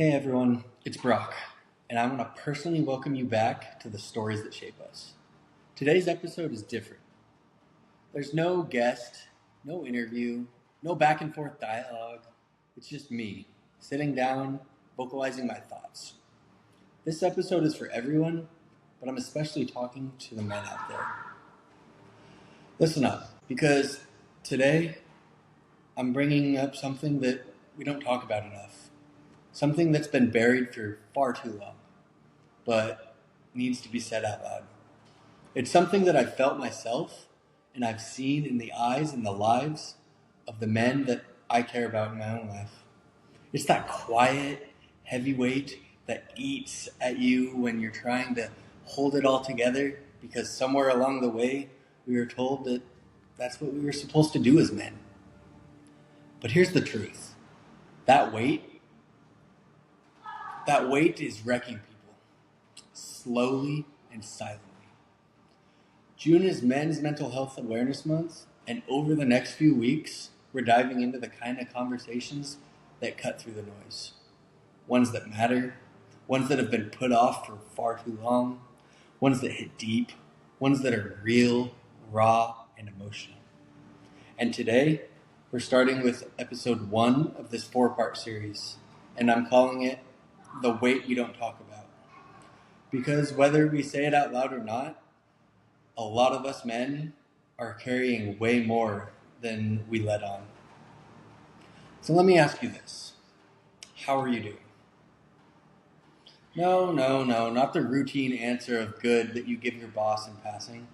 Hey everyone, it's Brock, and I want to personally welcome you back to the stories that shape us. Today's episode is different. There's no guest, no interview, no back and forth dialogue. It's just me, sitting down, vocalizing my thoughts. This episode is for everyone, but I'm especially talking to the men out there. Listen up, because today I'm bringing up something that we don't talk about enough. Something that's been buried for far too long, but needs to be said out loud. It's something that I've felt myself, and I've seen in the eyes and the lives of the men that I care about in my own life. It's that quiet, heavy weight that eats at you when you're trying to hold it all together because somewhere along the way we were told that that's what we were supposed to do as men. But here's the truth. That weight is wrecking people, slowly and silently. June is Men's Mental Health Awareness Month, and over the next few weeks, we're diving into the kind of conversations that cut through the noise. Ones that matter, ones that have been put off for far too long, ones that hit deep, ones that are real, raw, and emotional. And today, we're starting with episode 1 of this 4-part series, and I'm calling it The Weight We Don't Talk About. Because whether we say it out loud or not, a lot of us men are carrying way more than we let on. So let me ask you this. How are you doing? No, not the routine answer of good that you give your boss in passing,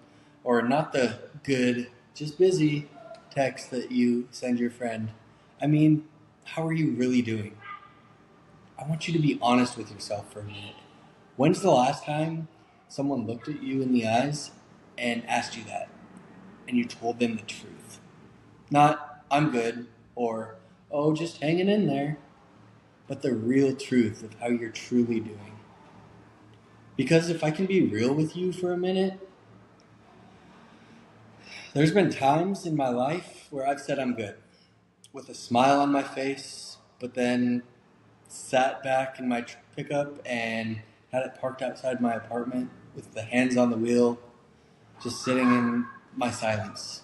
or not the good, just busy text that you send your friend. I mean, how are you really doing? I want you to be honest with yourself for a minute. When's the last time someone looked at you in the eyes and asked you that, and you told them the truth? Not, I'm good, or, oh, just hanging in there, but the real truth of how you're truly doing. Because if I can be real with you for a minute, there's been times in my life where I've said I'm good, with a smile on my face, but then sat back in my pickup and had it parked outside my apartment with the hands on the wheel, just sitting in my silence.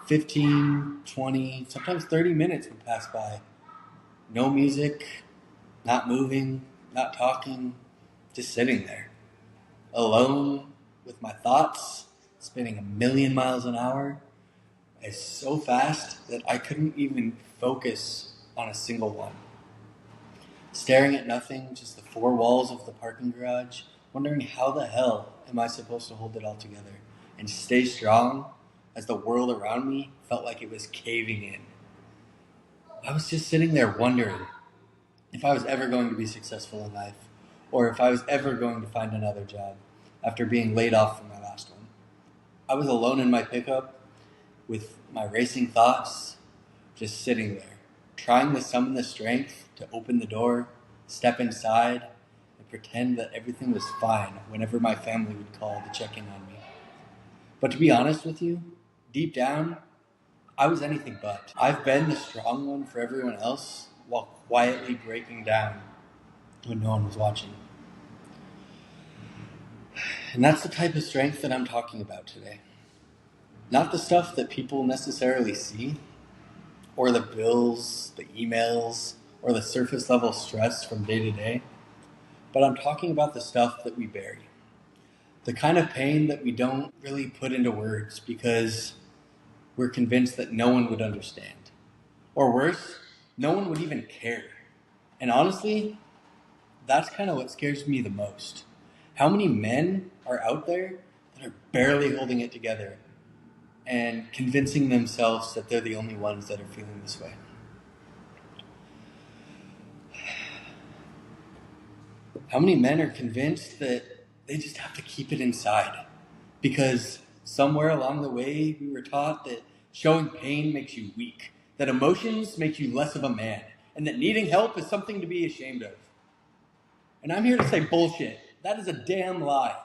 15, 20, sometimes 30 minutes would pass by. No music, not moving, not talking, just sitting there. Alone with my thoughts, spinning 1,000,000 miles an hour. It's so fast that I couldn't even focus on a single one. Staring at nothing, just the 4 walls of the parking garage, wondering how the hell am I supposed to hold it all together and stay strong as the world around me felt like it was caving in. I was just sitting there wondering if I was ever going to be successful in life, or if I was ever going to find another job after being laid off from my last one. I was alone in my pickup with my racing thoughts, just sitting there, trying to summon the strength to open the door, step inside, and pretend that everything was fine whenever my family would call to check in on me. But to be honest with you, deep down, I was anything but. I've been the strong one for everyone else while quietly breaking down when no one was watching. And that's the type of strength that I'm talking about today. Not the stuff that people necessarily see, or the bills, the emails, or the surface level stress from day to day, but I'm talking about the stuff that we bury. The kind of pain that we don't really put into words because we're convinced that no one would understand. Or worse, no one would even care. And honestly, that's kind of what scares me the most. How many men are out there that are barely holding it together and convincing themselves that they're the only ones that are feeling this way? How many men are convinced that they just have to keep it inside because somewhere along the way we were taught that showing pain makes you weak, that emotions make you less of a man, and that needing help is something to be ashamed of? And I'm here to say bullshit. That is a damn lie,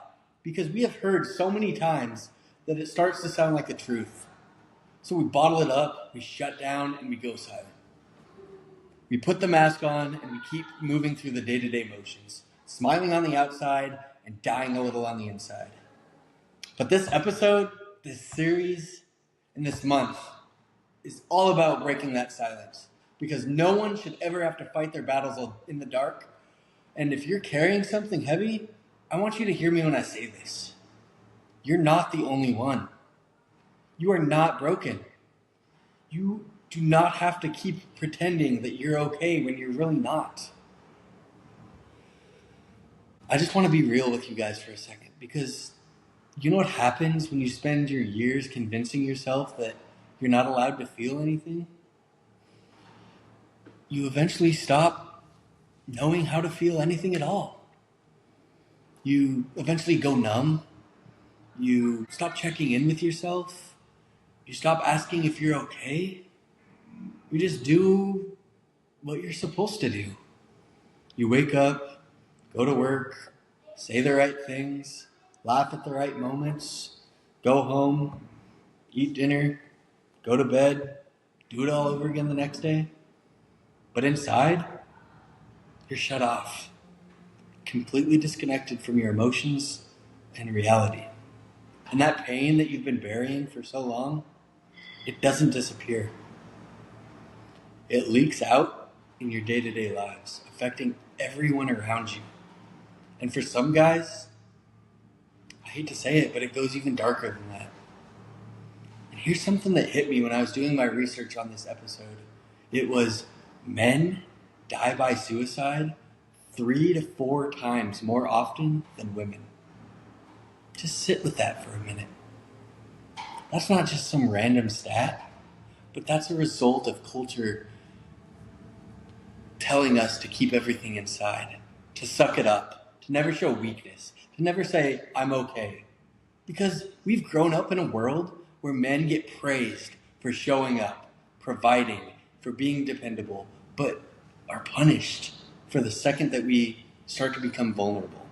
because we have heard so many times that it starts to sound like the truth. So we bottle it up, we shut down, and we go silent. We put the mask on and we keep moving through the day-to-day motions, smiling on the outside and dying a little on the inside. But this episode, this series, and this month is all about breaking that silence, because no one should ever have to fight their battles in the dark. And if you're carrying something heavy, I want you to hear me when I say this. You're not the only one. You are not broken. You do not have to keep pretending that you're okay when you're really not. I just want to be real with you guys for a second, because you know what happens when you spend your years convincing yourself that you're not allowed to feel anything? You eventually stop knowing how to feel anything at all. You eventually go numb. You stop checking in with yourself. You stop asking if you're okay. You just do what you're supposed to do. You wake up, go to work, say the right things, laugh at the right moments, go home, eat dinner, go to bed, do it all over again the next day. But inside, you're shut off, completely disconnected from your emotions and reality. And that pain that you've been burying for so long, it doesn't disappear. It leaks out in your day-to-day lives, affecting everyone around you. And for some guys, I hate to say it, but it goes even darker than that. And here's something that hit me when I was doing my research on this episode. It was men die by suicide 3 to 4 times more often than women. Just sit with that for a minute. That's not just some random stat, but that's a result of culture telling us to keep everything inside, to suck it up, to never show weakness, to never say, I'm okay. Because we've grown up in a world where men get praised for showing up, providing, for being dependable, but are punished for the second that we start to become vulnerable.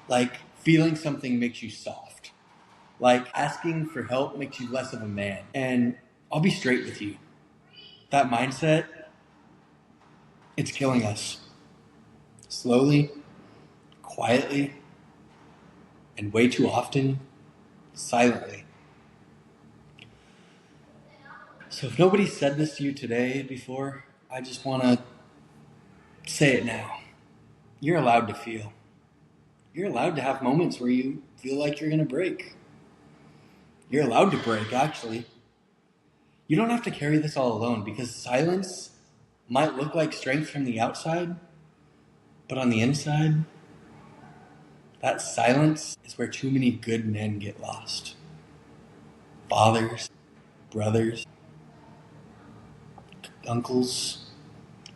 Like feeling something makes you soft. Like asking for help makes you less of a man. And I'll be straight with you. That mindset, it's killing us. Slowly, quietly, and way too often, silently. So if nobody said this to you today before, I just want to say it now. You're allowed to feel. You're allowed to have moments where you feel like you're going to break. You're allowed to break, actually. You don't have to carry this all alone, because silence might look like strength from the outside, but on the inside, that silence is where too many good men get lost. Fathers, brothers, uncles,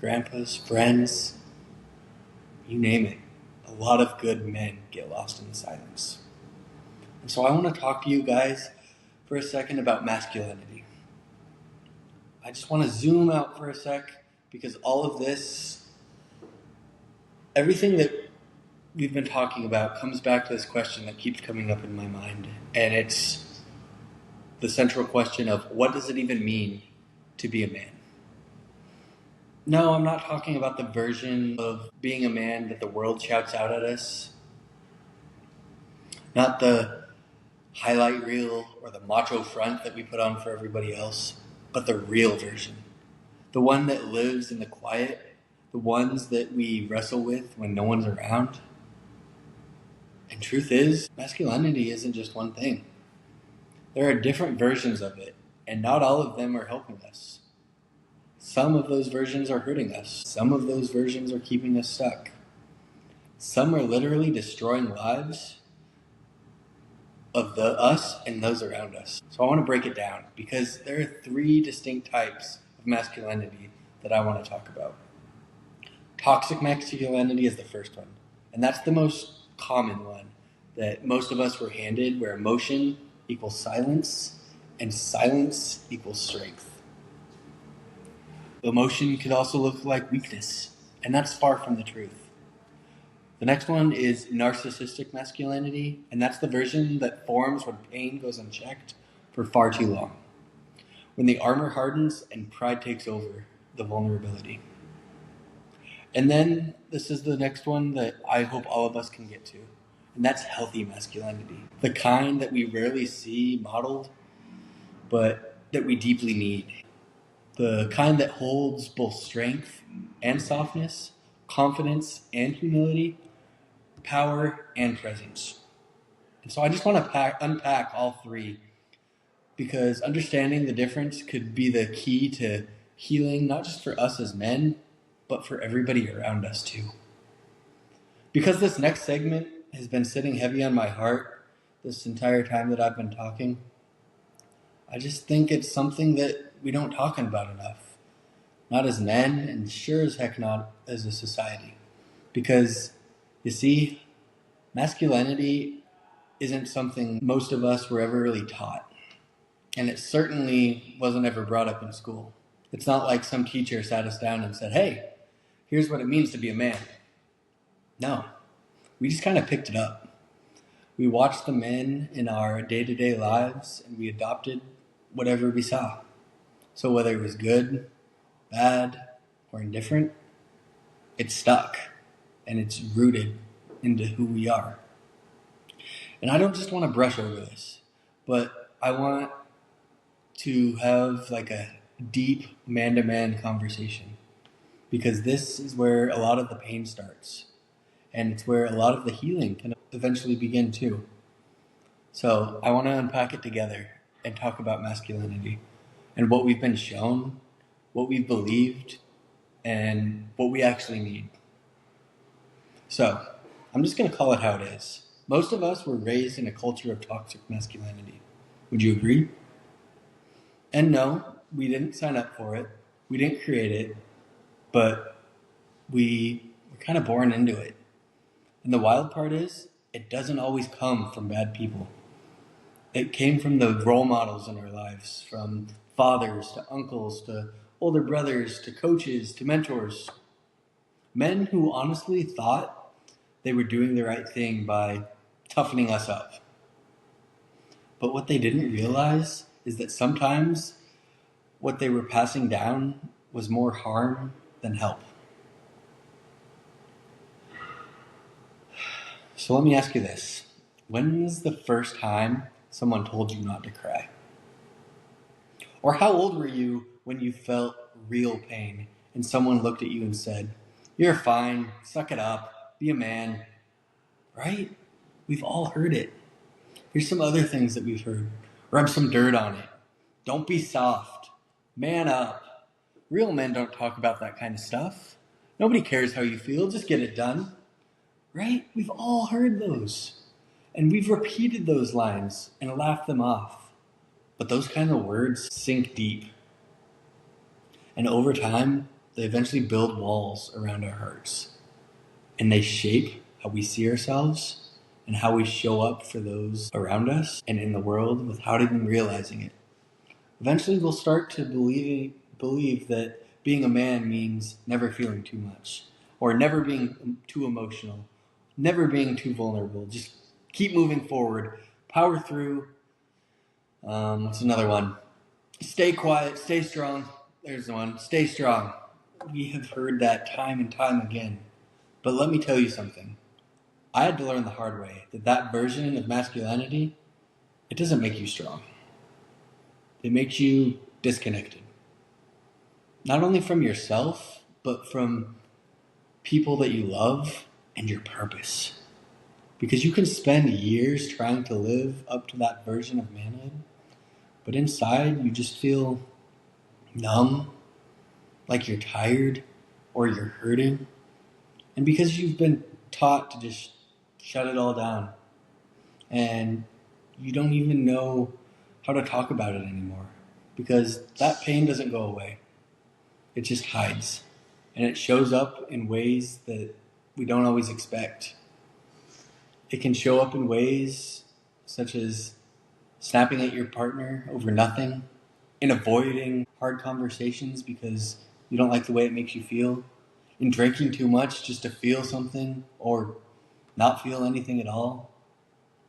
grandpas, friends, you name it. A lot of good men get lost in the silence. And so I want to talk to you guys for a second about masculinity. I just want to zoom out for a sec, because all of this, everything that we've been talking about comes back to this question that keeps coming up in my mind. And it's the central question of, what does it even mean to be a man? No, I'm not talking about the version of being a man that the world shouts out at us. Not the highlight reel or the macho front that we put on for everybody else, but the real version. The one that lives in the quiet, the ones that we wrestle with when no one's around. And truth is, masculinity isn't just one thing. There are different versions of it, and not all of them are helping us. Some of those versions are hurting us. Some of those versions are keeping us stuck. Some are literally destroying lives of us and those around us. So I want to break it down, because there are 3 distinct types of masculinity that I want to talk about. Toxic masculinity is the first one, and that's the most common one that most of us were handed, where emotion equals silence and silence equals strength. Emotion could also look like weakness, and that's far from the truth. The next one is narcissistic masculinity, and that's the version that forms when pain goes unchecked for far too long. When the armor hardens and pride takes over the vulnerability. And then this is the next one that I hope all of us can get to, and that's healthy masculinity. The kind that we rarely see modeled, but that we deeply need. The kind that holds both strength and softness, confidence and humility, power and presence. And so I just want to unpack all three, because understanding the difference could be the key to healing, not just for us as men, but for everybody around us too. Because this next segment has been sitting heavy on my heart this entire time that I've been talking, I just think it's something that we don't talk about enough. Not as men, and sure as heck not as a society. Because, you see, masculinity isn't something most of us were ever really taught. And it certainly wasn't ever brought up in school. It's not like some teacher sat us down and said, hey, here's what it means to be a man. No, we just kind of picked it up. We watched the men in our day-to-day lives, and we adopted whatever we saw. So whether it was good, bad, or indifferent, it's stuck, and it's rooted into who we are. And I don't just want to brush over this, but I want to have like a deep man-to-man conversation, because this is where a lot of the pain starts, and it's where a lot of the healing can eventually begin too. So I want to unpack it together and talk about masculinity and what we've been shown, what we've believed, and what we actually need. So I'm just going to call it how it is. Most of us were raised in a culture of toxic masculinity. Would you agree? And no, we didn't sign up for it. We didn't create it, but we were kind of born into it. And the wild part is, it doesn't always come from bad people. It came from the role models in our lives, from fathers to uncles to older brothers to coaches to mentors. Men who honestly thought they were doing the right thing by toughening us up. But what they didn't realize is that sometimes what they were passing down was more harm than help. So let me ask you this. When was the first time someone told you not to cry? Or how old were you when you felt real pain and someone looked at you and said, you're fine, suck it up, be a man, right? We've all heard it. Here's some other things that we've heard. Rub some dirt on it. Don't be soft. Man up. Real men don't talk about that kind of stuff. Nobody cares how you feel, just get it done. Right? We've all heard those. And we've repeated those lines and laughed them off. But those kind of words sink deep. And over time, they eventually build walls around our hearts. And they shape how we see ourselves and how we show up for those around us and in the world without even realizing it. Eventually, we'll start to believe that being a man means never feeling too much, or never being too emotional, never being too vulnerable. Just keep moving forward, power through. What's another one? Stay quiet, stay strong. There's one. Stay strong. We have heard that time and time again. But let me tell you something. I had to learn the hard way that version of masculinity, it doesn't make you strong. It makes you disconnected. Not only from yourself, but from people that you love and your purpose. Because you can spend years trying to live up to that version of manhood, but inside you just feel numb, like you're tired or you're hurting. And because you've been taught to just shut it all down, and you don't even know how to talk about it anymore, because that pain doesn't go away. It just hides, and it shows up in ways that we don't always expect. It can show up in ways such as snapping at your partner over nothing, in avoiding hard conversations because you don't like the way it makes you feel, in drinking too much just to feel something or not feel anything at all.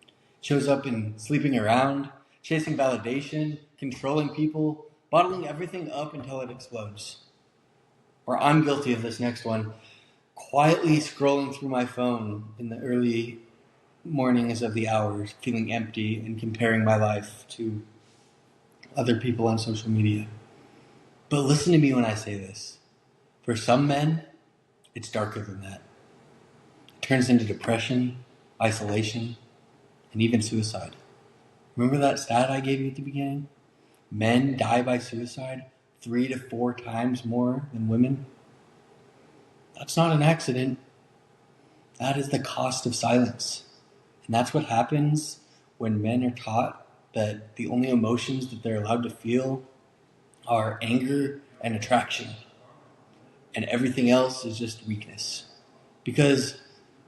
It shows up in sleeping around, chasing validation, controlling people, bottling everything up until it explodes. Or I'm guilty of this next one, quietly scrolling through my phone in the early mornings of the hours, feeling empty and comparing my life to other people on social media. But listen to me when I say this. For some men, it's darker than that. It turns into depression, isolation, and even suicide. Remember that stat I gave you at the beginning? Men die by suicide 3 to 4 times more than women. That's not an accident. That is the cost of silence. And that's what happens when men are taught that the only emotions that they're allowed to feel are anger and attraction. And everything else is just weakness. Because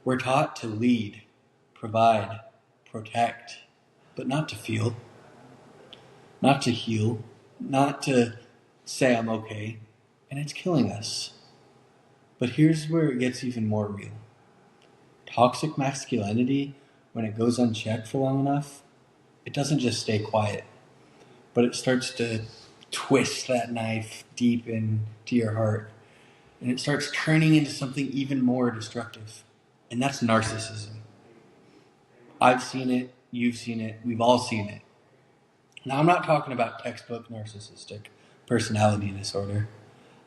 we're taught to lead, provide, protect, but not to feel, not to heal, not to say I'm okay. And it's killing us. But here's where it gets even more real. Toxic masculinity, when it goes unchecked for long enough, it doesn't just stay quiet, but it starts to twist that knife deep into your heart. And it starts turning into something even more destructive. And that's narcissism. I've seen it, you've seen it, we've all seen it. Now, I'm not talking about textbook narcissistic personality disorder.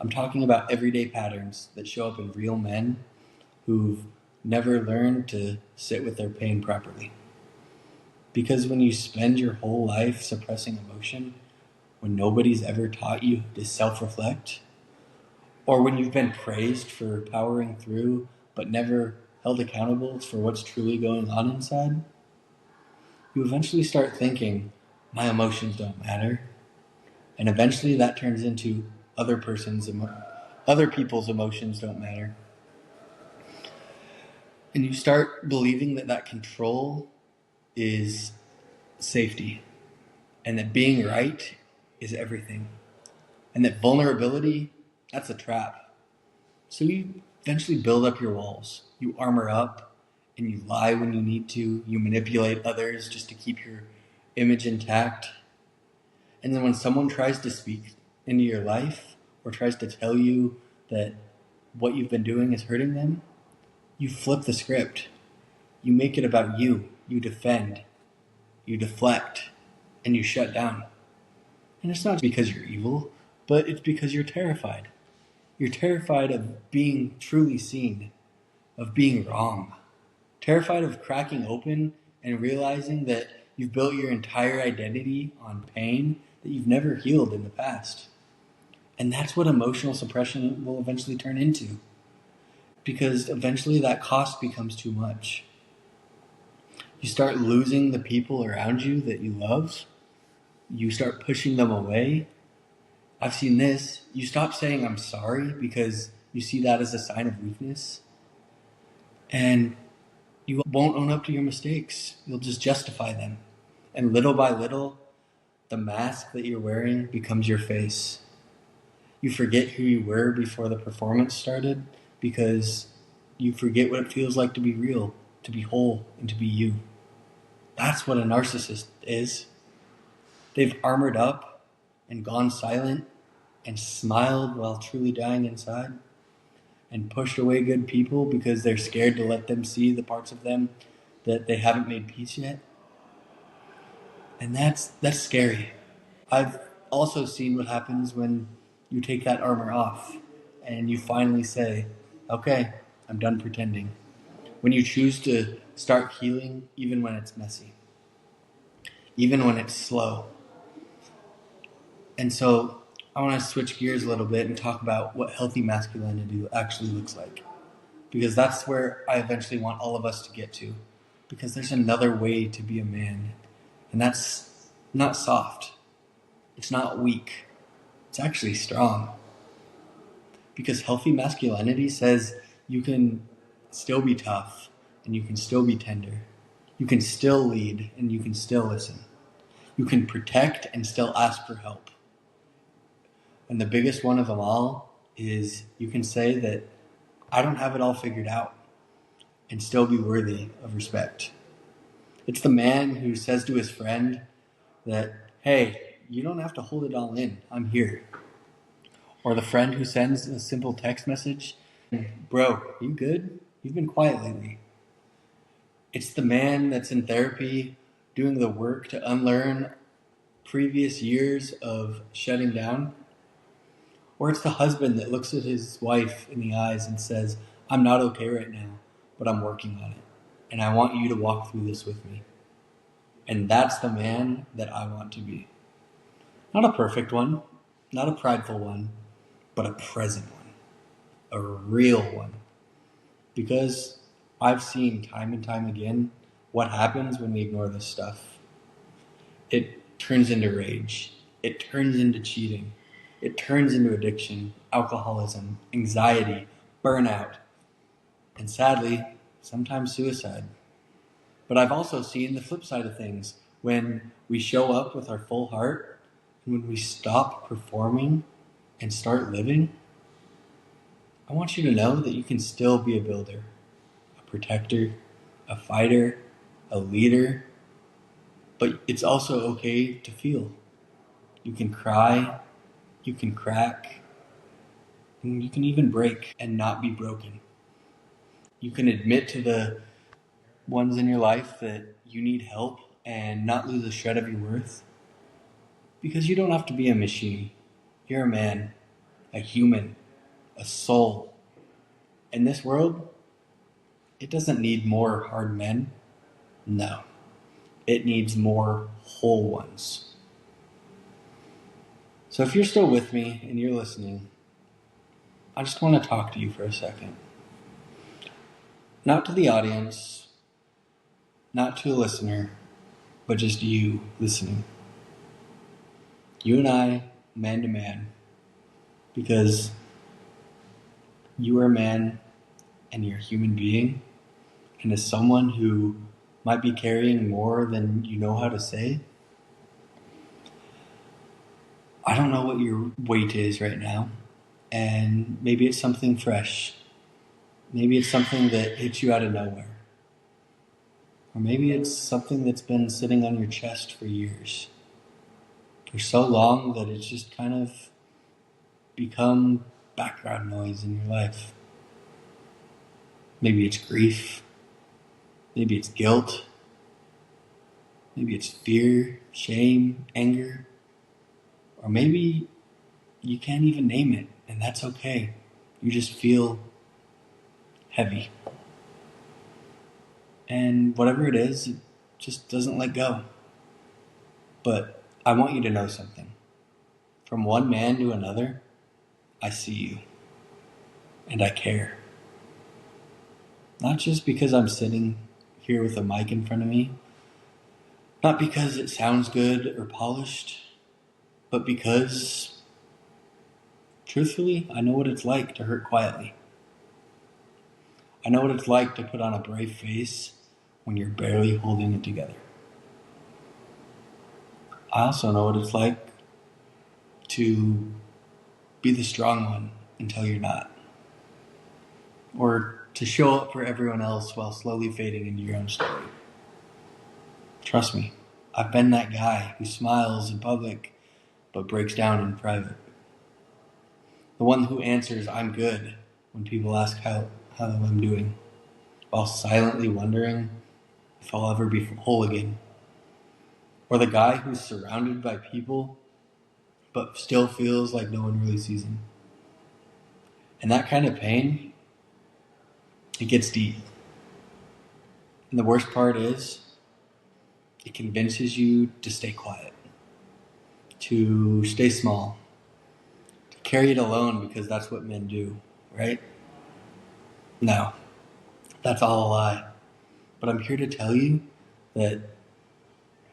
I'm talking about everyday patterns that show up in real men who've never learned to sit with their pain properly. Because when you spend your whole life suppressing emotion, when nobody's ever taught you to self-reflect, or when you've been praised for powering through but never held accountable for what's truly going on inside, you eventually start thinking, my emotions don't matter. And eventually that turns into other people's emotions don't matter. And you start believing that control is safety, and that being right is everything, and that vulnerability, that's a trap. So you eventually build up your walls. You armor up, and you lie when you need to. You manipulate others just to keep your image intact. And then when someone tries to speak into your life or tries to tell you that what you've been doing is hurting them, you flip the script. You make it about you. You defend. You deflect. And you shut down. And it's not because you're evil, but it's because you're terrified. You're terrified of being truly seen, of being wrong. Terrified of cracking open and realizing that you've built your entire identity on pain that you've never healed in the past. And that's what emotional suppression will eventually turn into. Because eventually that cost becomes too much. You start losing the people around you that you love. You start pushing them away. I've seen this. You stop saying I'm sorry because you see that as a sign of weakness. And you won't own up to your mistakes. You'll just justify them. And little by little, the mask that you're wearing becomes your face. You forget who you were before the performance started because you forget what it feels like to be real, to be whole, and to be you. That's what a narcissist is. They've armored up and gone silent and smiled while truly dying inside and pushed away good people because they're scared to let them see the parts of them that they haven't made peace yet. And that's scary. I've also seen what happens when you take that armor off and you finally say, okay, I'm done pretending. When you choose to start healing even when it's messy, even when it's slow. And so I want to switch gears a little bit and talk about what healthy masculinity actually looks like. Because that's where I eventually want all of us to get to. Because there's another way to be a man. And that's not soft. It's not weak. It's actually strong. Because healthy masculinity says you can still be tough and you can still be tender. You can still lead and you can still listen. You can protect and still ask for help. And the biggest one of them all is you can say that I don't have it all figured out and still be worthy of respect. It's the man who says to his friend that, hey, you don't have to hold it all in. I'm here. Or the friend who sends a simple text message Bro, you good? You've been quiet lately. It's the man that's in therapy doing the work to unlearn previous years of shutting down. Or it's the husband that looks at his wife in the eyes and says, I'm not okay right now, but I'm working on it. And I want you to walk through this with me. And that's the man that I want to be. Not a perfect one, not a prideful one, but a present one, a real one. Because I've seen time and time again what happens when we ignore this stuff. It turns into rage. It turns into cheating. It turns into addiction, alcoholism, anxiety, burnout, and sadly, sometimes suicide. But I've also seen the flip side of things when we show up with our full heart and when we stop performing and start living. I want you to know that you can still be a builder, a protector, a fighter, a leader, but it's also okay to feel. You can cry, you can crack, and you can even break and not be broken. You can admit to the ones in your life that you need help and not lose a shred of your worth. Because you don't have to be a machine. You're a man, a human, a soul. And this world, it doesn't need more hard men. No. It needs more whole ones. So if you're still with me and you're listening, I just want to talk to you for a second. Not to the audience, not to a listener, but just you listening. You and I, man to man, because you are a man and you're a human being, and as someone who might be carrying more than you know how to say, I don't know what your weight is right now, and maybe it's something fresh. Maybe it's something that hits you out of nowhere. Or maybe it's something that's been sitting on your chest for years. For so long that it's just kind of become background noise in your life. Maybe it's grief. Maybe it's guilt. Maybe it's fear, shame, anger. Or maybe you can't even name it, and that's okay. You just feel heavy. And whatever it is, it just doesn't let go. But I want you to know something. From one man to another, I see you. And I care. Not just because I'm sitting here with a mic in front of me. Not because it sounds good or polished. But because, truthfully, I know what it's like to hurt quietly. I know what it's like to put on a brave face when you're barely holding it together. I also know what it's like to be the strong one until you're not. Or to show up for everyone else while slowly fading into your own story. Trust me, I've been that guy who smiles in public but breaks down in private. The one who answers, I'm good, when people ask how I'm doing, while silently wondering if I'll ever be whole again. Or the guy who's surrounded by people but still feels like no one really sees him. And that kind of pain, it gets deep. And the worst part is, it convinces you to stay quiet, to stay small, to carry it alone because that's what men do, right? No, that's all a lie. But I'm here to tell you that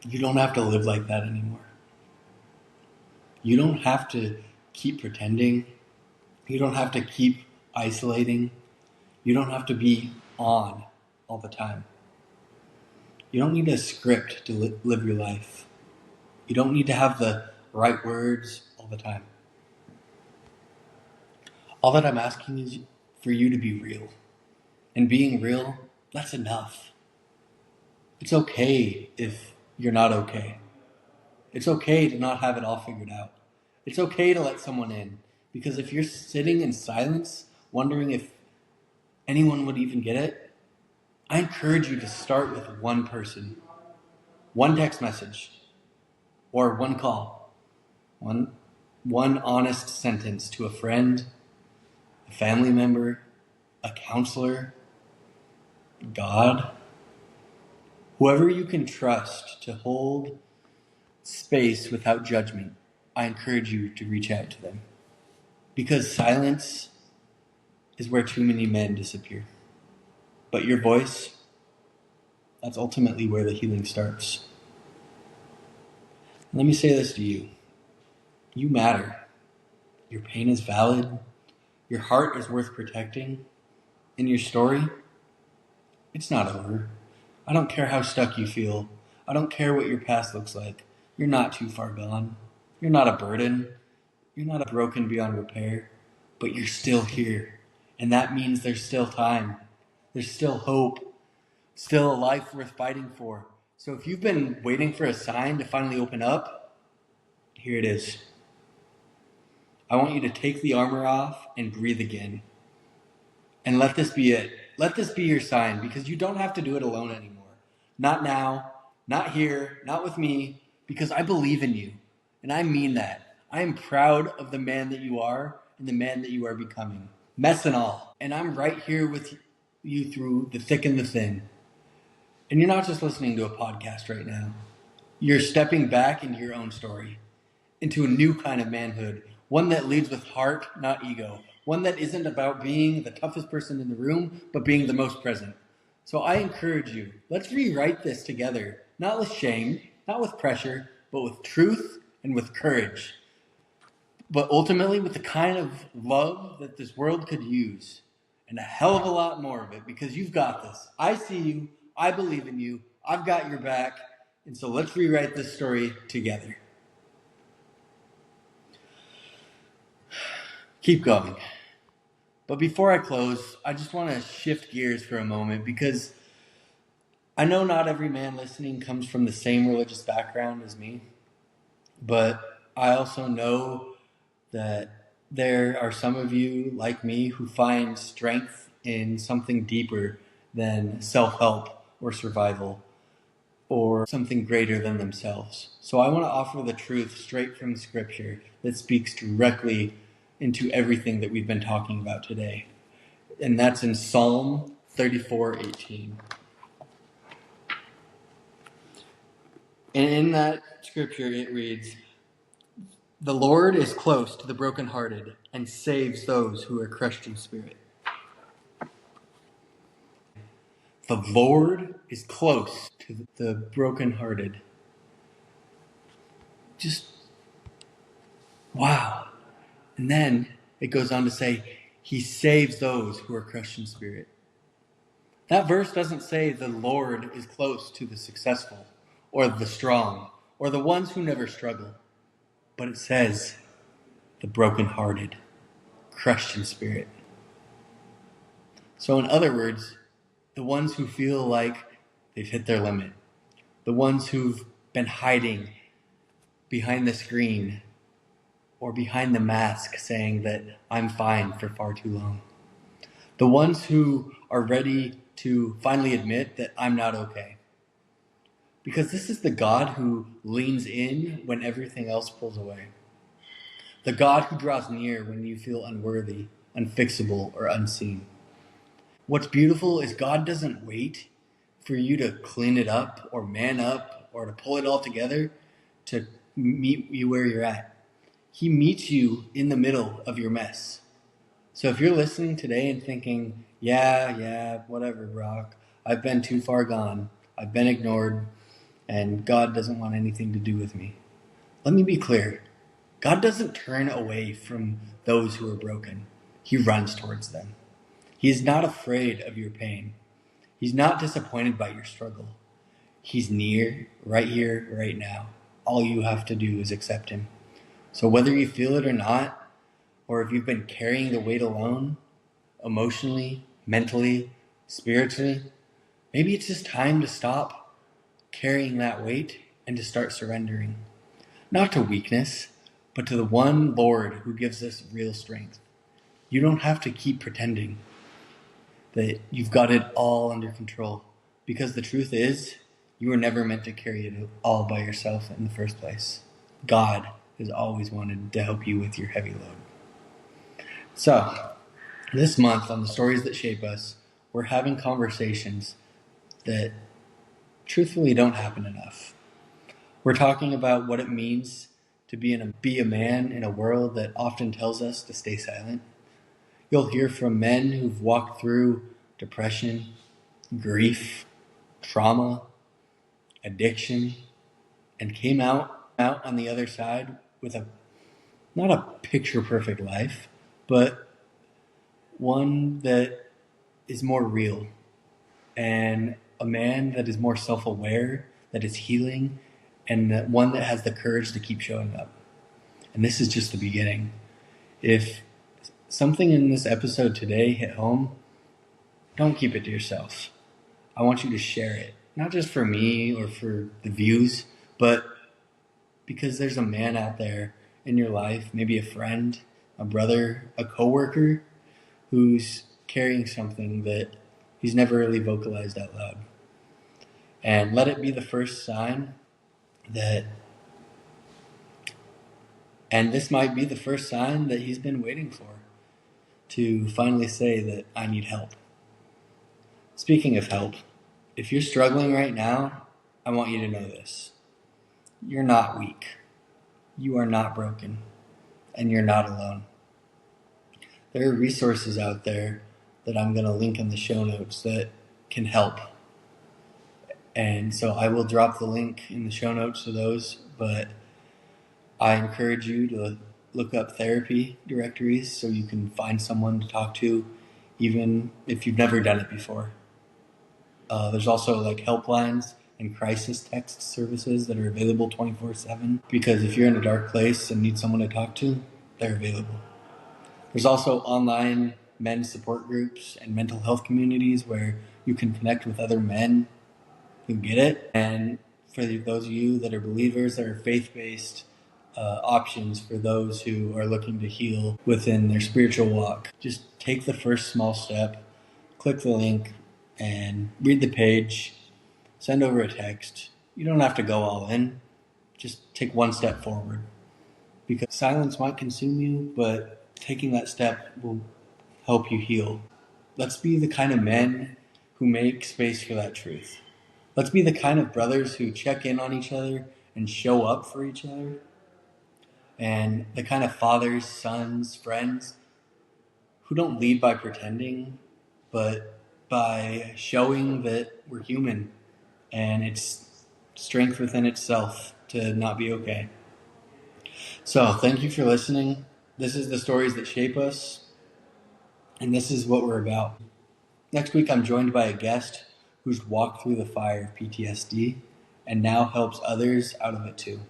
you don't have to live like that anymore. You don't have to keep pretending. You don't have to keep isolating. You don't have to be on all the time. You don't need a script to live your life. You don't need to have the right words all the time. All that I'm asking is for you to be real. And being real, that's enough. It's okay if you're not okay. It's okay to not have it all figured out. It's okay to let someone in. Because if you're sitting in silence, wondering if anyone would even get it, I encourage you to start with one person, one text message, or one call, one honest sentence to a friend, a family member, a counselor, God, whoever you can trust to hold space without judgment. I encourage you to reach out to them, because silence is where too many men disappear. But your voice, that's ultimately where the healing starts. Let me say this to you. You matter. Your pain is valid. Your heart is worth protecting. And your story, it's not over. I don't care how stuck you feel. I don't care what your past looks like. You're not too far gone. You're not a burden. You're not broken beyond repair. But you're still here. And that means there's still time. There's still hope. Still a life worth fighting for. So if you've been waiting for a sign to finally open up, here it is. I want you to take the armor off and breathe again. And let this be it. Let this be your sign, because you don't have to do it alone anymore. Not now, not here, not with me, because I believe in you. And I mean that. I am proud of the man that you are and the man that you are becoming. Mess and all. And I'm right here with you through the thick and the thin. And you're not just listening to a podcast right now. You're stepping back into your own story, into a new kind of manhood, one that leads with heart, not ego, one that isn't about being the toughest person in the room, but being the most present. So I encourage you, let's rewrite this together, not with shame, not with pressure, but with truth and with courage. But ultimately with the kind of love that this world could use, and a hell of a lot more of it, because you've got this. I see you, I believe in you, I've got your back, and so let's rewrite this story together. Keep going. But before I close, I just want to shift gears for a moment, because I know not every man listening comes from the same religious background as me, but I also know that there are some of you like me who find strength in something deeper than self-help or survival, or something greater than themselves. So I want to offer the truth straight from Scripture that speaks directly into everything that we've been talking about today. And that's in Psalm 34:18. And in that scripture it reads, "The Lord is close to the brokenhearted and saves those who are crushed in spirit." The Lord is close to the brokenhearted. Just, wow. And then it goes on to say, He saves those who are crushed in spirit. That verse doesn't say the Lord is close to the successful or the strong or the ones who never struggle, but it says the brokenhearted, crushed in spirit. So in other words, the ones who feel like they've hit their limit, the ones who've been hiding behind the screen or behind the mask saying that I'm fine for far too long, the ones who are ready to finally admit that I'm not okay. Because this is the God who leans in when everything else pulls away. The God who draws near when you feel unworthy, unfixable, or unseen. What's beautiful is God doesn't wait for you to clean it up or man up or to pull it all together to meet you where you're at. He meets you in the middle of your mess. So if you're listening today and thinking, yeah, whatever, Brock, I've been too far gone, I've been ignored, and God doesn't want anything to do with me. Let me be clear. God doesn't turn away from those who are broken. He runs towards them. He is not afraid of your pain. He's not disappointed by your struggle. He's near, right here, right now. All you have to do is accept him. So whether you feel it or not, or if you've been carrying the weight alone, emotionally, mentally, spiritually, maybe it's just time to stop carrying that weight and to start surrendering. Not to weakness, but to the one Lord who gives us real strength. You don't have to keep pretending. that you've got it all under control. Because the truth is, you were never meant to carry it all by yourself in the first place. God has always wanted to help you with your heavy load. So, this month on The Stories That Shape Us, we're having conversations that truthfully don't happen enough. We're talking about what it means to be a man in a world that often tells us to stay silent. You'll hear from men who've walked through depression, grief, trauma, addiction, and came out on the other side with not a picture perfect life, but one that is more real, and a man that is more self-aware, that is healing, and one that has the courage to keep showing up. And this is just the beginning. If something in this episode today hit home, don't keep it to yourself. I want you to share it, not just for me or for the views, but because there's a man out there in your life, maybe a friend, a brother, a coworker, who's carrying something that he's never really vocalized out loud. And let it be the first sign and this might be the first sign that he's been waiting for, to finally say that I need help. Speaking of help, if you're struggling right now, I want you to know this. You're not weak. You are not broken. And you're not alone. There are resources out there that I'm going to link in the show notes that can help. And so I will drop the link in the show notes to those, but I encourage you to look up therapy directories so you can find someone to talk to, even if you've never done it before. There's also like helplines and crisis text services that are available 24/7, because if you're in a dark place and need someone to talk to, they're available. There's also online men's support groups and mental health communities where you can connect with other men who get it. And for those of you that are believers, there are faith-based options for those who are looking to heal within their spiritual walk. Just take the first small step, click the link, and read the page, send over a text. You don't have to go all in. Just take one step forward. Because silence might consume you, but taking that step will help you heal. Let's be the kind of men who make space for that truth. Let's be the kind of brothers who check in on each other and show up for each other. And the kind of fathers, sons, friends who don't lead by pretending, but by showing that we're human and it's strength within itself to not be okay. So thank you for listening. This is The Stories That Shape Us, and this is what we're about. Next week, I'm joined by a guest who's walked through the fire of PTSD and now helps others out of it too.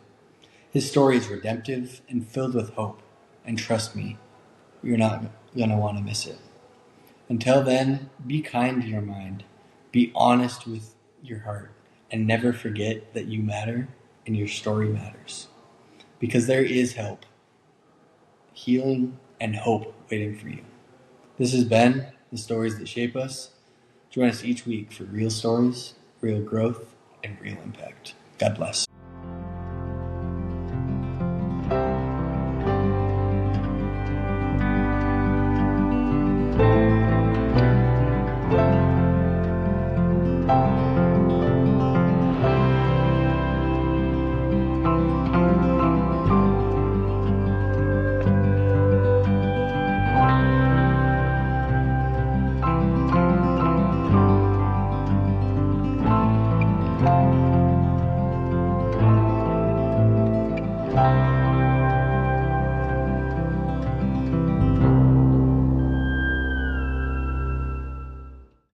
His story is redemptive and filled with hope, and trust me, you're not going to want to miss it. Until then, be kind to your mind, be honest with your heart, and never forget that you matter and your story matters. Because there is help, healing, and hope waiting for you. This has been The Stories That Shape Us. Join us each week for real stories, real growth, and real impact. God bless.